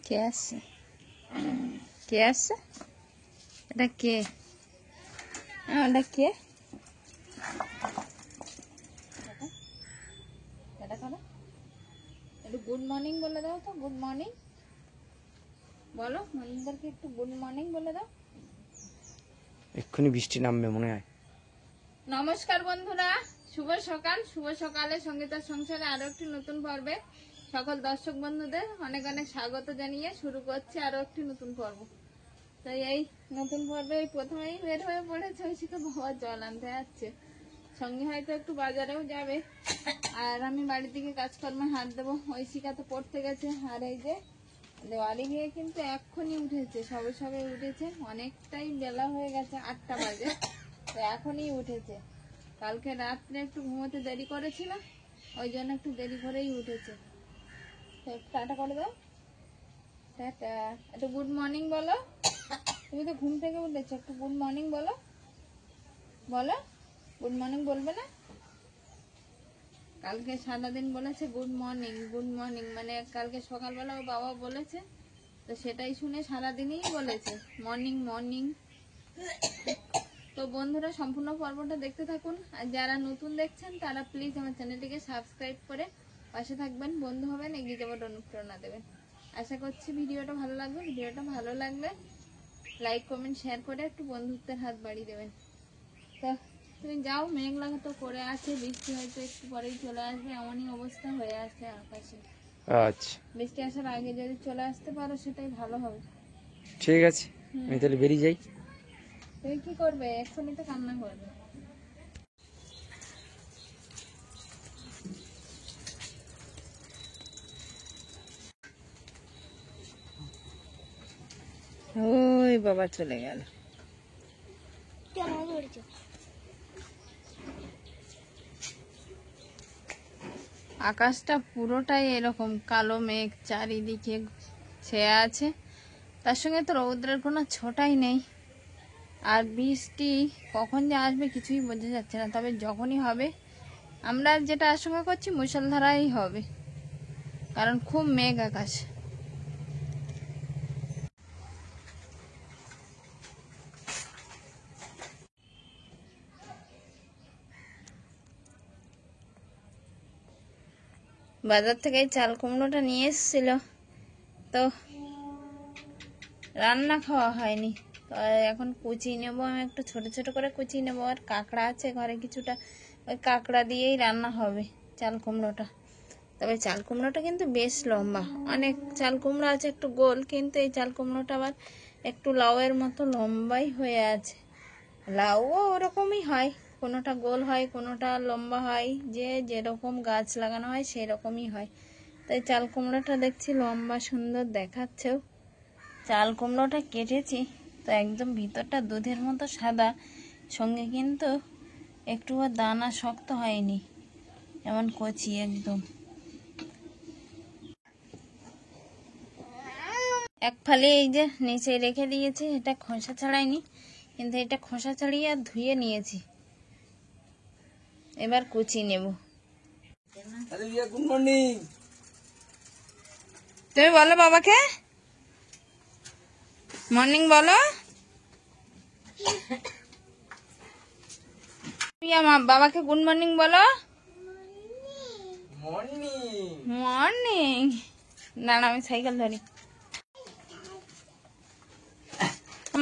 কে আসছে? কে আসছে? এটা কে? এটা কে? এটা কারা? একটু গুড মর্নিং বলে দাও তো। গুড মর্নিং বলো, মনিন্দরকে একটু গুড মর্নিং বলে দাও। এক্ষুনি বৃষ্টি নামবে মনে হয়। নমস্কার বন্ধুরা, শুভ সকাল। শুভ সকালে সঙ্গীতার সংসারে আরো একটি নতুন পর্বে সকল দর্শক বন্ধুদের অনেক অনেক স্বাগত জানিয়ে শুরু করছে আরো একটি নতুন পর্ব। তো এই নতুন পর্বে প্রথমেই বের হয়ে পড়েছে ঐশিকা বাবার জল আনতে যাচ্ছে, সঙ্গে হয়তো একটু বাজারেও যাবে, আর আমি বাড়ির দিকে কাজকর্মে হাত দেবো। ঐশিকা তো পড়তে গেছে, আর এই যে দেওয়ালি গিয়ে কিন্তু এক্ষুনি উঠেছে, সবে সবে উঠেছে, অনেকটাই বেলা হয়ে গেছে, 8টা বাজে, তো এখনই উঠেছে। কালকে রাত্রে একটু ঘুমোতে দেরি করেছিল, ওই জন্য একটু দেরি করেই উঠেছে। তো টাটা করে দাও, টাটা। একটু গুড মর্নিং বলো। তুমি তো ঘুম থেকে উঠেছো, একটু গুড মর্নিং বলো। বলো, গুড মর্নিং বলবে না? কালকে সারাদিন বলেছে গুড মর্নিং গুড মর্নিং, মানে কালকে সকালবেলা ও বাবা বলেছে, তো সেটাই শুনে সারাদিনই বলেছে মর্নিং মর্নিং। তো বন্ধুরা সম্পূর্ণ পর্বটা দেখতে থাকুন, আর যারা নতুন দেখছেন তারা প্লিজ আমার চ্যানেলটিকে সাবস্ক্রাইব করে পাশে থাকবেন, বন্ধু হবেন, এগিয়ে যাবার অনুপ্রেরণা দেবেন। আশা করছি ভিডিওটা ভালো লাগবে। ভিডিওটা ভালো লাগলে লাইক কমেন্ট শেয়ার করে একটু বন্ধুত্বের হাত বাড়িয়ে দেবেন। তো তুমি যাও, মেঘলা তো করে আছে, বৃষ্টি হয়তো একটু পরেই চলে আসবে, এমনই অবস্থা হয়ে আছে আকাশে। আচ্ছা বৃষ্টি আসার আগে যদি চলে আসতে পারো সেটাই ভালো হবে। ঠিক আছে, আমি তাহলে বেরিয়ে যাই। তুমি কি করবে? এক্ষুনি তো কান্না করবে। ওই বাবা চলে গেল। আকাশটা পুরোটাই এরকম কালো মেঘ চারিদিকে ছেয়ে আছে, তার সঙ্গে তো রৌদ্রের কোনো ছোটাই নেই। আর বৃষ্টি কখন যে আসবে কিছুই বোঝা যাচ্ছে না, তবে যখনই হবে আমরা যেটা আশঙ্কা করছি মুষলধারাই হবে, কারণ খুব মেঘ আকাশ। বাজার থেকে এই চাল কুমড়োটা নিয়ে এসেছিল, তো রান্না খাওয়া হয়নি, তো এখন কুচিয়ে নেবো, আমি একটু ছোট ছোট করে কুচিয়ে নেবো। আর কাঁকড়া আছে ঘরে কিছুটা, ওই কাঁকড়া দিয়েই রান্না হবে চাল কুমড়োটা। তবে চাল কুমড়োটা কিন্তু বেশ লম্বা, অনেক চাল কুমড়ো আছে একটু গোল, কিন্তু এই চাল কুমড়োটা আবার একটু লাউয়ের মতো লম্বাই হয়ে আছে। লাউও ওরকমই হয়, কোনোটা গোল হয় কোনোটা লম্বা হয়, যে যেরকম গাছ লাগানো হয় সেই রকমই হয়। তাই চাল কুমড়োটা দেখছি লম্বা সুন্দর দেখাচ্ছেও। চাল কুমড়োটা কেটেছি, তো একদম ভিতরটা দুধের মতো সাদা, সঙ্গে কিন্তু একটুও দানা শক্ত হয়নি, এমন কচি একদম। এক ফালি এই যে নিচে রেখে দিয়েছি, এটা খোসা ছাড়াইনি, কিন্তু এটা খোসা ছাড়িয়ে আর ধুয়ে নিয়েছি, এবার কুচি নেব। Good morning. তুমি বলো বাবাকে মর্নিং বলো। বাবাকে গুড মর্নিং বলো। Morning morning. দাঁড়া আমি সাইকেল ধরি।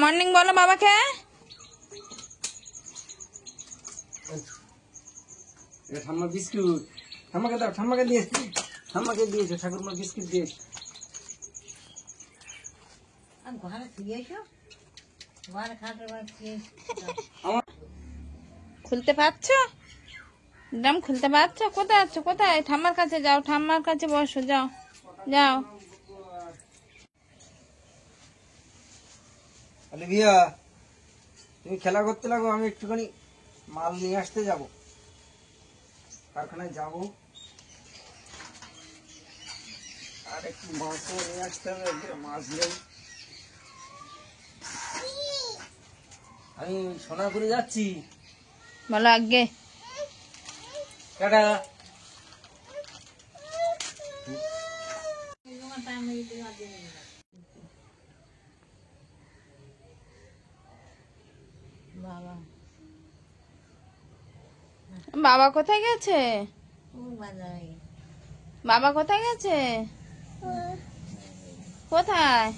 মর্নিং বলো বাবাকে। ঠাম্মা বিস্কুট, ঠাম্মাকে দাও, ঠাম্মাকে দিয়েছে, ঠাম্মাকে দিয়েছে, ঠাকুরমা বিস্কুট দিয়েছে। খুলতে পারছো? ড্রাম খুলতে পারছো? কোথায় আছো? কোথায়? ঠাম্মার কাছে যাও, ঠাম্মার কাছে বসো, যাও যাও। অলিভিয়া, তুমি খেলা করতে লাগো, আমি একটুখানি মাল নিয়ে আসতে যাব, কারখানায় যাব, আর একটু মাছও নিয়ে আসতে হবে, মাছ নেই। আমি সোনারপুরে যাচ্ছি। বলো আগে। টাটা। বাবা কোথায় গেছে? বাবা কোথায় গেছে? কোথায়?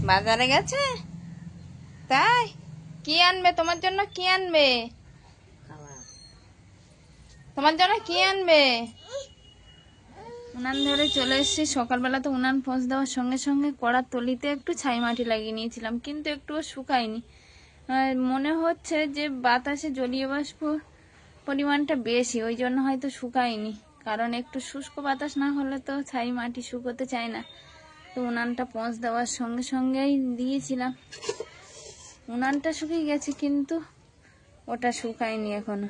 বাজারে গেছে। তাই? কি আনবে তোমার জন্য? কি আনবে তোমার জন্য? কি আনবে? উনান ধরে চলে এসেছি। সকালবেলা তো উনান পোঁছ দেওয়ার সঙ্গে সঙ্গে কড়ার তলিতে একটু ছাই মাটি লাগিয়ে নিয়েছিলাম, কিন্তু একটুও শুকায়নি। মনে হচ্ছে যে বাতাসে জলীয় বাষ্প পরিমাণটা বেশি, ওই জন্য হয়তো শুকায়নি। কারণ একটু শুষ্ক বাতাস না হলে তো ছাই মাটি শুকোতে চায় না। তো উনানটা পোঁছ দেওয়ার সঙ্গে সঙ্গেই দিয়েছিলাম। উনানটা শুকিয়ে গেছে, কিন্তু ওটা শুকায়নি এখনো।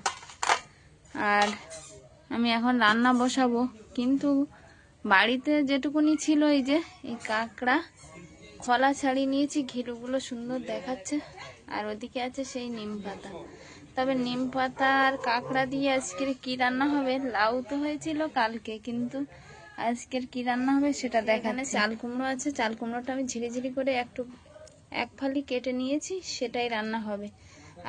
আর আমি এখন রান্না বসাবো, কিন্তু বাড়িতে যেটুকুনি ছিল এই যে এই কাঁকড়া খোলা ছাড়িয়ে নিয়েছি, ঘিলুগুলো সুন্দর দেখাচ্ছে। আর ওদিকে আছে সেই নিম পাতা। তবে নিম পাতা আর কাঁকড়া দিয়ে আজকের কি রান্না হবে, লাউ তো হয়েছিল কালকে, কিন্তু আজকের কি রান্না হবে সেটা দেখানে। চাল কুমড়ো আছে, চাল কুমড়োটা আমি ঝিরিঝিরি করে এক ফালি কেটে নিয়েছি, সেটাই রান্না হবে।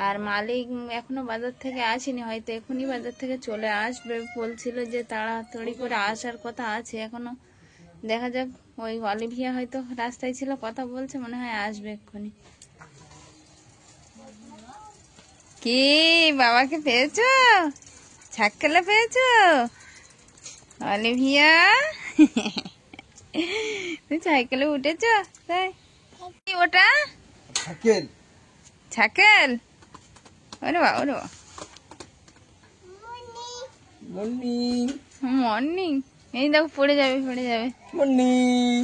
আর মালিক এখনো বাজার থেকে আসেনি, হয়তো এখনই বাজার থেকে চলে আসবে বলছিল, যে তাড়াতাড়ি করে আসার কথা আছে এখনো। দেখা যাক, ওই অলিভিয়া হয়তো রাস্তায় ছিল, কথা বলছে, মনে হয় আসবে এক্ষুনি। কি বাবাকে পেয়েছো? ছাক্কেলে পেয়েছো অলিভিয়া? তুই সাইকেলে উঠেছো? তাই? কি ওটা? ছাকেল। ছাকেল? ওরে বাবা, ওরে বাবা। মর্নিং। মর্নিং। এই দেখো পড়ে যাবে, পড়ে যাবে। মর্নিং।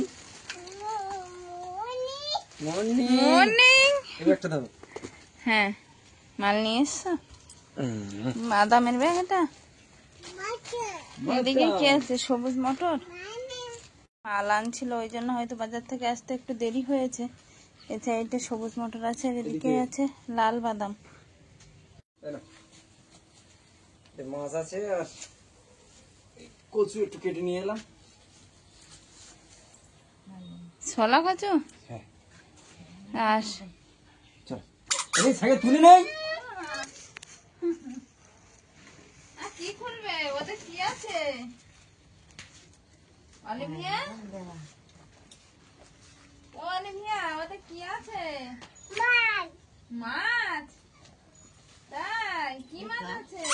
মর্নিং। মর্নিং। এই একটা দাও। হ্যাঁ, মাল নিয়ে এসছো? বাদামের ব্যাগ এটা? এদিকে কি আছে? সবুজ মটর। মাল আনছিল, ওই জন্য হয়তো বাজার থেকে আসতে একটু দেরি হয়েছে। এই সাইডে সবুজ মটর আছে, আর এদিকে আছে লাল বাদাম। মাছ আছে, আর কচু একটু কেটে নিয়ে এলাম। ছোলা খাচ্ছো? হ্যাঁ। আস চল, এই সাইকেল তুলে নেই। কি খুলবে? ওদের কি আছে? অলিভিয়া, ও অলিভিয়া, ওদের কি আছে? মাছ। মাছ? তাই? কি মাছ আছে?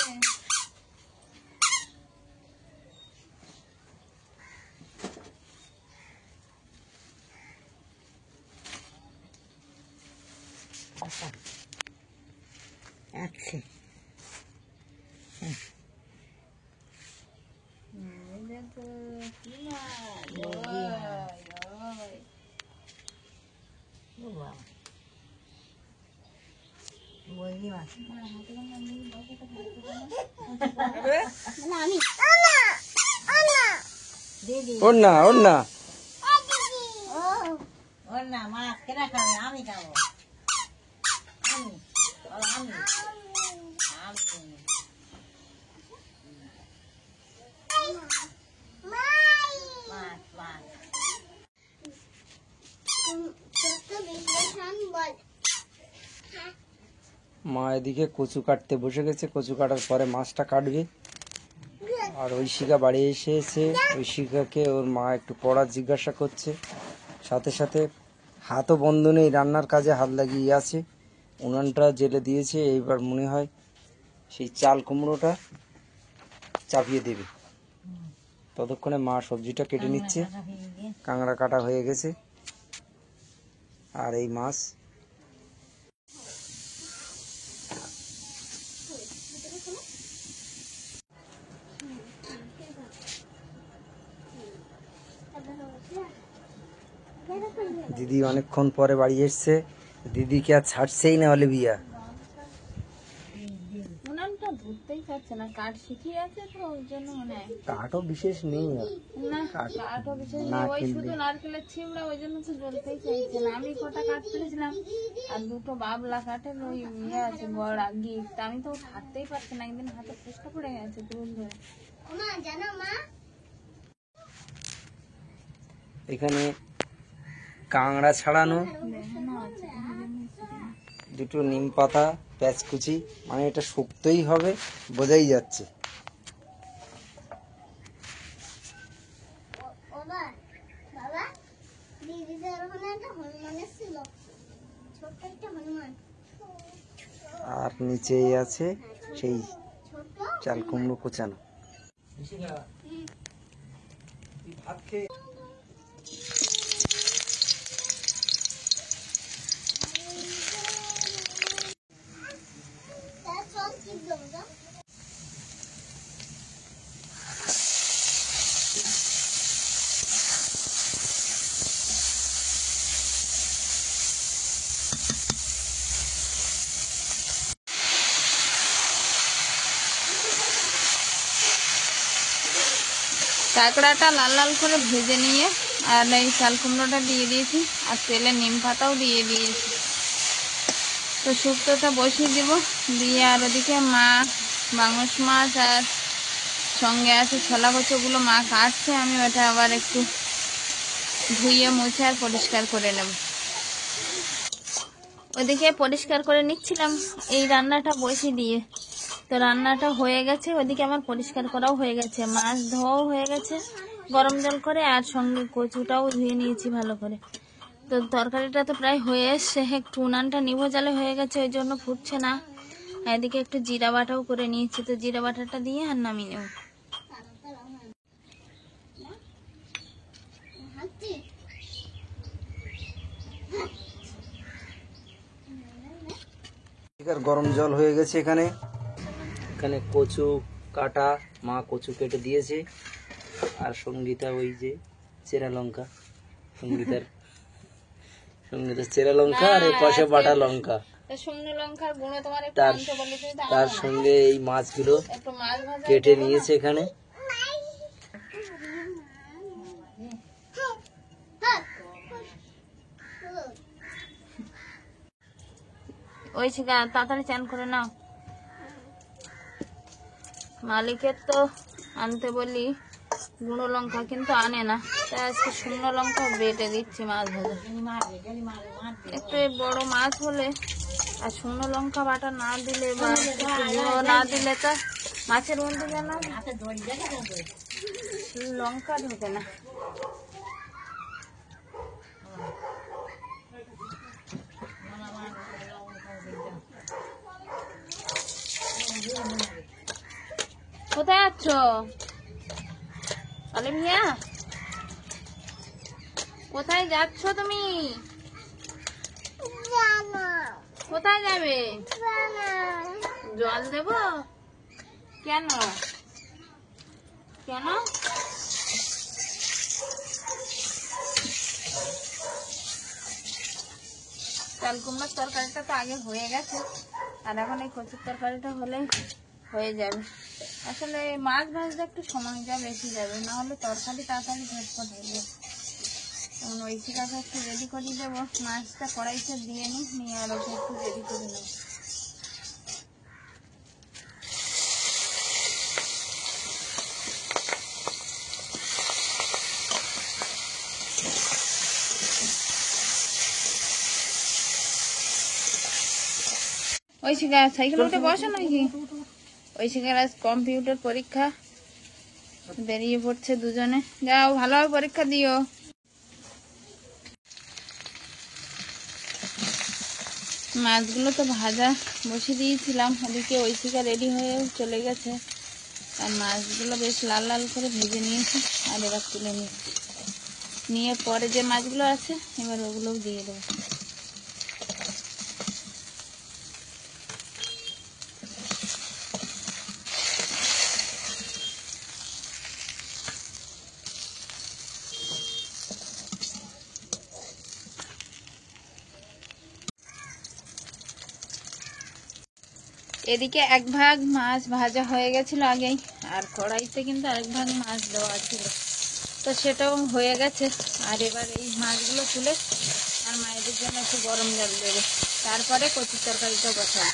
আছে। দেখো কি মাছ। ওই, ওই। বললি মাছ। ওর না, ওর না। ওর না, মাছ কেনা খাবে, আমি খাবো। আমি আমি আমি মাছ মাছ। মা এদিকে কচু কাটতে বসে গেছে, কচু কাটার পরে মাছটা কাটবে। আর ঐশিকা বাড়ি এসেছে, ঐশিকাকে ওর মা একটু পড়া জিজ্ঞাসা করছে। সাথে সাথে হাতও বন্ধ নেই, রান্নার কাজে হাত লাগিয়ে আছে। উনানটা জেলে দিয়েছে, এইবার মনে হয় সেই চাল কুমড়োটা চাপিয়ে দেবে। ততক্ষণে মা সবজিটা কেটে নিচ্ছে। কাঁকড়া কাটা হয়ে গেছে, আর এই মাছ। দিদি অনেকক্ষণ পরে বাড়ি এসছে, দিদিকে আর ছাড়ছেই না অলিভিয়া। উনানটা ধরতেই চাচ্ছে না, কাঠ শিখিয়ে আছে তো, ওই জন্য মনে হয়। কাঠও বিশেষ নেই আর। না, কাঠও বিশেষ নেই, ওই নারকেল শুধু দিয়ে। নারকেলের ছিমড়া, ওই জন্য তো জ্বলতেই চাইছে না। আমি কটা কাঠ ফেলেছিলাম, আর দুটো বাবলা কাঠের ওই ইয়ে আছে গড়া গিফট, আমি তো হাঁটতেই পারছি না, একদিন হাতে ফুসকা পড়ে গেছে দুল ধরে। এখানে কাঁকড়া ছাড়ানো, দুটো নিম পাতা, পেঁচকুচি, মানে এটা শুক্তই হবে, বোঝাই যাচ্ছে। আর নিচেই আছে সেই চাল কুমড়ো কোচানো। কাঁকড়াটা লাল লাল করে ভেজে নিয়ে আর এই চাল কুমড়োটা দিয়ে দিয়েছি, আর তেলে নিম পাতাও দিয়ে দিয়েছি। তো শুক্তোটা বসিয়ে দিব, দিয়ে আর ওদিকে মা বাংস মাছ আর সঙ্গে আছে ছোলা কচুগুলো মা কাটছে, আমি ওটা আবার একটু ধুয়ে মুছে আর পরিষ্কার করে নেব। ওদিকে পরিষ্কার করে নিচ্ছিলাম এই রান্নাটা বসিয়ে দিয়ে। তো রান্নাটা হয়ে গেছে, ওদিকে আমার পরিষ্কার করাও হয়ে গেছে, মাছ ধোয়াও হয়ে গেছে গরম জল করে, আর সঙ্গে কচুটাও ধুয়ে নিয়েছি ভালো করে। তো তরকারিটা তো প্রায় হয়ে এসছে, একটু উনানটা নিভো জালে হয়ে গেছে, ওই জন্য ফুটছে না। এদিকে একটু জিরা বাটাও করে নিয়েছি, তো জিরা বাটাটা দিয়ে আর নামিয়ে নেব। গরম জল হয়ে গেছে। এখানে এখানে কচু কাটা, মা কচু কেটে দিয়েছে, আর সঙ্গীতা ওই যে চেরা লঙ্কা, সঙ্গীতার চেরা লঙ্কা আর এই পাশে বাটা লঙ্কা, শুকনো লঙ্কার গুঁড়ো তোমার একটু তার আনতে বলেছি, তার সঙ্গে এই মাছগুলো একটু মাছ ভাজা কেটে নিয়েছে এখানে। ওই শিখা তাড়াতাড়ি চান করে নাও। মালিকের তো আনতে বলি গুঁড়ো লঙ্কা, কিন্তু আনে না, তাই আজকে শুকনো লঙ্কা বেটে দিচ্ছি মাছ ভাজা। একটু বড় মাছ হলে আর শুকনো লঙ্কা বাটা না দিলে বা গুঁড়ো না দিলে তো মাছের মধ্যে যেন লঙ্কা ঢোকে না। কোথায় যাচ্ছ আলিম মিয়া? কোথায় যাচ্ছ তুমি? কোথায় যাবে? জল দেব? কেন কেন? চাল কুমড়োর তরকারিটা তো আগে হয়ে গেছে, আর এখন এই কচুর তরকারিটা হলেই হয়ে যাবে। আসলে মাছ ভাজতে একটু সময়টা বেশি যাবে, না হলে তরকারি তাড়াতাড়ি ঝটপট হয়ে যাবে। তখন ওই শিকাকে একটু রেডি করে দেবো, মাছটা কড়াইতে দিয়ে নিয়ে আর ওকে একটু রেডি করে নেব। ওই শিখা সাইকেল উঠে বসো নাকি? ওই শিখার আজ কম্পিউটার পরীক্ষা, বেরিয়ে পড়ছে দুজনে। যাও ভালোভাবে পরীক্ষা দিও। মাছগুলো তো ভাজা বসিয়ে দিয়েছিলাম, ওদিকে ওই শিখা রেডি হয়ে চলে গেছে, আর মাছগুলো বেশ লাল লাল করে ভেজে নিয়েছি, আর এবার তুলে নিয়ে পরে যে মাছগুলো আছে এবার ওগুলোও দিয়ে দেবো। এদিকে এক ভাগ মাছ ভাজা হয়ে গেছিল আগেই, আর কড়াইতে কিন্তু আরেক ভাগ মাছ দেওয়া ছিল, তো সেটাও হয়ে গেছে। আর এবার এই মাছগুলো তুলে আর মায়েদের জন্য একটু গরম জল দেবে, তারপরে কচুর তরকারিটা বসাবো।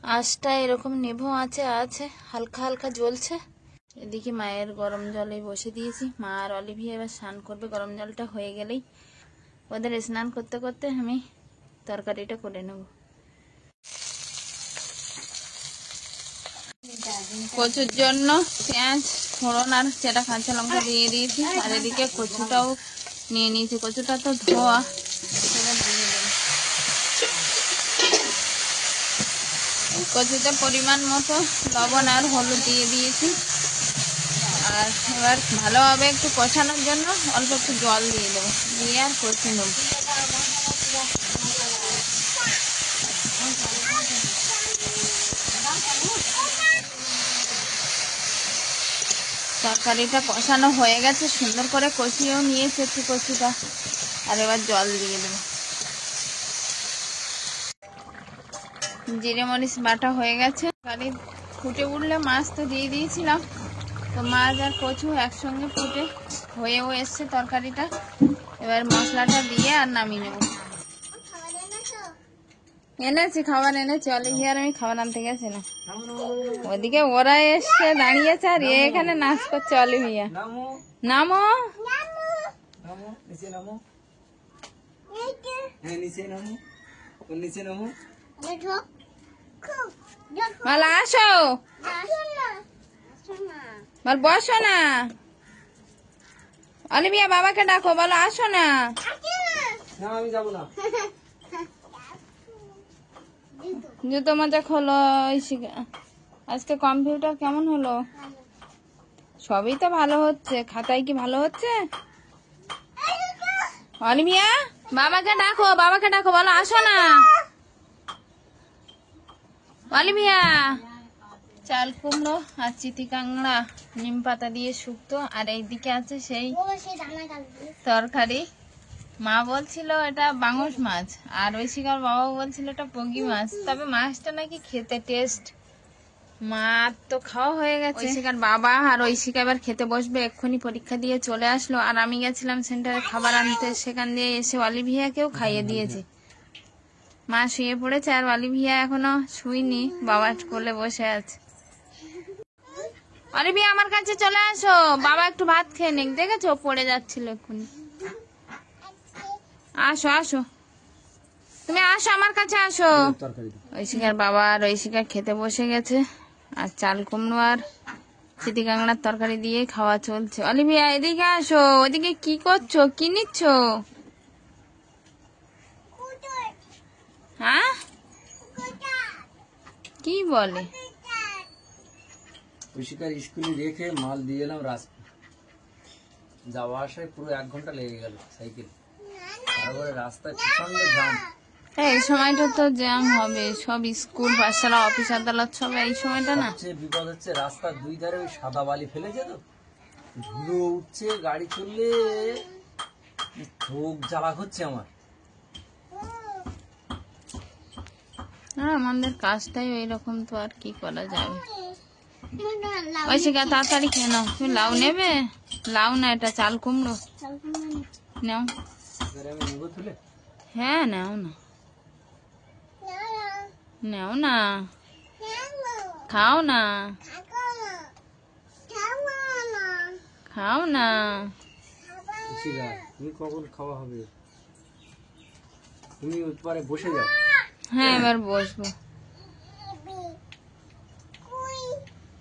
আঁচটা এরকম নেভো আছে আছে হালকা হালকা জ্বলছে। এদিকে মায়ের গরম জলে বসে দিয়েছি। মা আর অলিভিয়া এবার স্নান করবে, গরম জলটা হয়ে গেলেই ওদের স্নান করতে করতে আমি তরকারিটা করে নেব। কচুর জন্য পেঁয়াজ ফোড়ন আর চেটা কাঁচা লঙ্কা দিয়ে দিয়েছি, আর এদিকে কচুটাও নিয়ে নিয়েছি। কচুটা তো ধোয়া, এবার দিয়ে দেব। কচুতে পরিমাণ মতো লবণ আর হলুদ দিয়ে দিয়েছি, আর এবার ভালোভাবে একটু কষানোর জন্য অল্প একটু জল দিয়ে দেবো, দিয়ে আর কষে নেব। তরকারিটা কষানো হয়ে গেছে, সুন্দর করে কষিয়েও নিয়েছে একটু কচুটা, আর এবার জল দিয়ে দেবো। জিরে মরিচ বাটা হয়ে গেছে, তরকারি ফুটে উঠলে মাছ তো দিয়ে দিয়েছিলাম, তো মাছ আর কচু একসঙ্গে ফুটে হয়েও এসছে তরকারিটা। এবার মশলাটা দিয়ে আর নামিয়ে নেব। এনেছি খাবার এনেছি, অলিভিয়া আর আমি খাবার আনতে গেছি না, ওদিকে ওরা এসে দাঁড়িয়েছে আর এখানে নাচ করছে। অলিভিয়া নামো, বল আসো, বল বসো না। অলিভিয়া বাবাকে ডাকো, বলো আসো না। আমি যাবো না। জুতো মজা খোলো। আজকে কম্পিউটার কেমন হলো? সবই তো ভালো হচ্ছে, খাতায় কি ভালো হচ্ছে? অলিভিয়া বাবাকে ডাকো, বাবাকে ডাকো, বলো আসো না। অলিভিয়া চাল কুমড়ো আর চিতি কাংড়া নিম পাতা দিয়ে শুক্তো, আর এইদিকে আছে সেই তরকারি। মা বলছিল এটা বাঙস মাছ, আর ঐশিকার বাবা বলছিল এটা পগি মাছ, তবে মাছটা নাকি খেতে টেস্ট। মা তো খাওয়া হয়ে গেছে, ঐশিকার বাবা আর ঐশিকা এবার খেতে বসবে। এক্ষুনি পরীক্ষা দিয়ে চলে আসলো, আর আমি গেছিলাম সেন্টারে খাবার আনতে, সেখান দিয়ে এসে অলিভিয়াকেও খাইয়ে দিয়েছি। মা শুয়ে পড়েছে আর অলিভিয়া এখনো শুইনি, বাবার কোলে বসে আছে। অলিভিয়া আমার কাছে চলে আসো, বাবা একটু ভাত খেয়ে নিক, দেখেছো পড়ে যাচ্ছিল এক্ষুনি। আসো আসো, তুমি আসো আমার কাছে আসো। ঐশিকার বাবা আর ঐশিকা খেতে বসে গেছে, আর চাল কুমড়ো আর চিতি কাঁকড়ার তরকারি দিয়ে খাওয়া চলছে। অলিভিয়া এদিকে আসো, ওদিকে কি করছো, কি নিচ্ছ? হ্যাঁ কি বলে? ঐশিকার স্কুলে রেখে মাল দিয়ে এলাম রাস্তা, যাওয়া আসায় পুরো 1 ঘন্টা লেগে গেল সাইকেল, তারপরে রাস্তায় প্রচন্ড জ্যাম। এই সময়টা তো জ্যাম হবে, সব স্কুল পাঠশালা অফিস আদালত সব এই সময়টা না। সবচেয়ে বিপদ হচ্ছে রাস্তার 2 ধারে ওই সাদা বালি ফেলেছে, তো ধুলো উঠছে, গাড়ি চললে চোখ জ্বালা হচ্ছে আমার। আমাদের কাজটাই এইরকম, তো আর কি করা যাবে। ঐশিকা তাড়াতাড়ি খেয়ে নাও। তুমি লাউ নেবে? লাউ না, এটা চাল কুমড়ো নাও। আমি নেবো তুলে? হ্যাঁ নাও না, নাও না, খাও না, খাও না। ঐশিকা তুমি কখন খাওয়া হবে? তুমি পরে বসে যাও। হ্যাঁ এবার বসবো।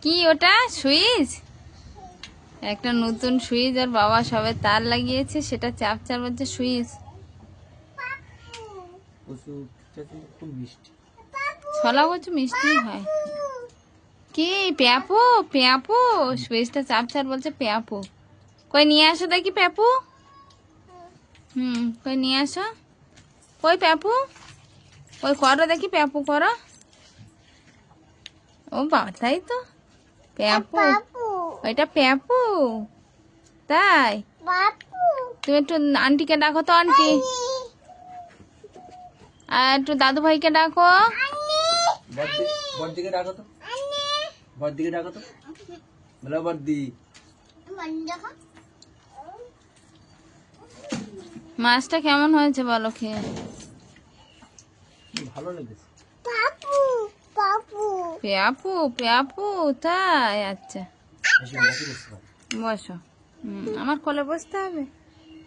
কি ওটা? সুইচ? একটা নতুন সুইচ আর বাবা সবে তার লাগিয়েছে, সেটা চাপচার বলছে সুইচ। খুব মিষ্টি, ছলা কচু মিষ্টি হয়। কি পেঁপু? পেঁপু সুইচটা চাপচার বলছে পেঁপু। কই নিয়ে আসো দেখি পেঁপু। কই নিয়ে আসো, কই পেঁপু, ওই করো দেখি, পেঁপু করো। ও বাবা, তাই তো পেঁপু, ওইটা পেঁপু তাই? তুমি একটু আন্টিকে ডাকো তো, আন্টি, আর একটু দাদু ভাইকে ডাকো। বড়দিকে ডাকো তো, বড়দিকে ডাকো তো, বলো বড়দি। মাছটা কেমন হয়েছে বলো খেয়ে? ভালো লেগেছে। পেয়াপু পেয়াপু তাই, আচ্ছা বসো। আমার কোলে বসতে হবে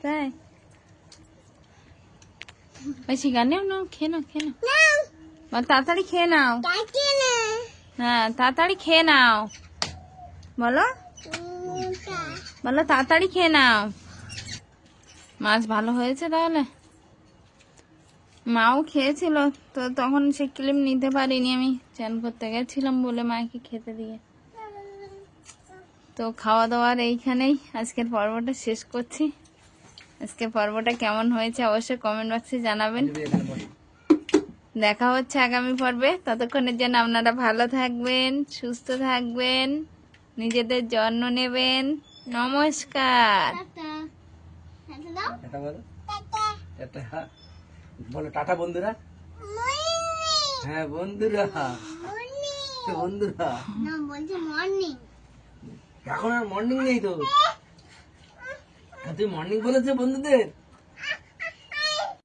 তাই? বেশি গানেও নাও, খেয়ে নাও খেয়ে নাও, তাড়াতাড়ি খেয়ে নাও। হ্যাঁ তাড়াতাড়ি খেয়ে নাও, বলো বলো তাড়াতাড়ি খেয়ে নাও। মাছ ভালো হয়েছে তাহলে? মাও খেয়েছিল তো, তখন সে ক্লিপ নিতে পারিনি, আমি চান করতে গেছিলাম বলে মাকে খেতে দিয়ে। তো খাওয়া দাওয়ার এইখানেই আজকের পর্বটা শেষ করছি। আজকের পর্বটা কেমন হয়েছে অবশ্যই কমেন্ট বক্সে জানাবেন। দেখা হচ্ছে আগামী পর্বে, ততক্ষণের জন্য আপনারা ভালো থাকবেন, সুস্থ থাকবেন, নিজেদের যত্ন নেবেন। নমস্কার। টাটা বলো, টাটা বলো, টাটা বন্ধুরা। হ্যাঁ বন্ধুরা, বন্ধুরা এখন আর মর্নিং নেই তো, তুমি মর্নিং বলেছো বন্ধুদের।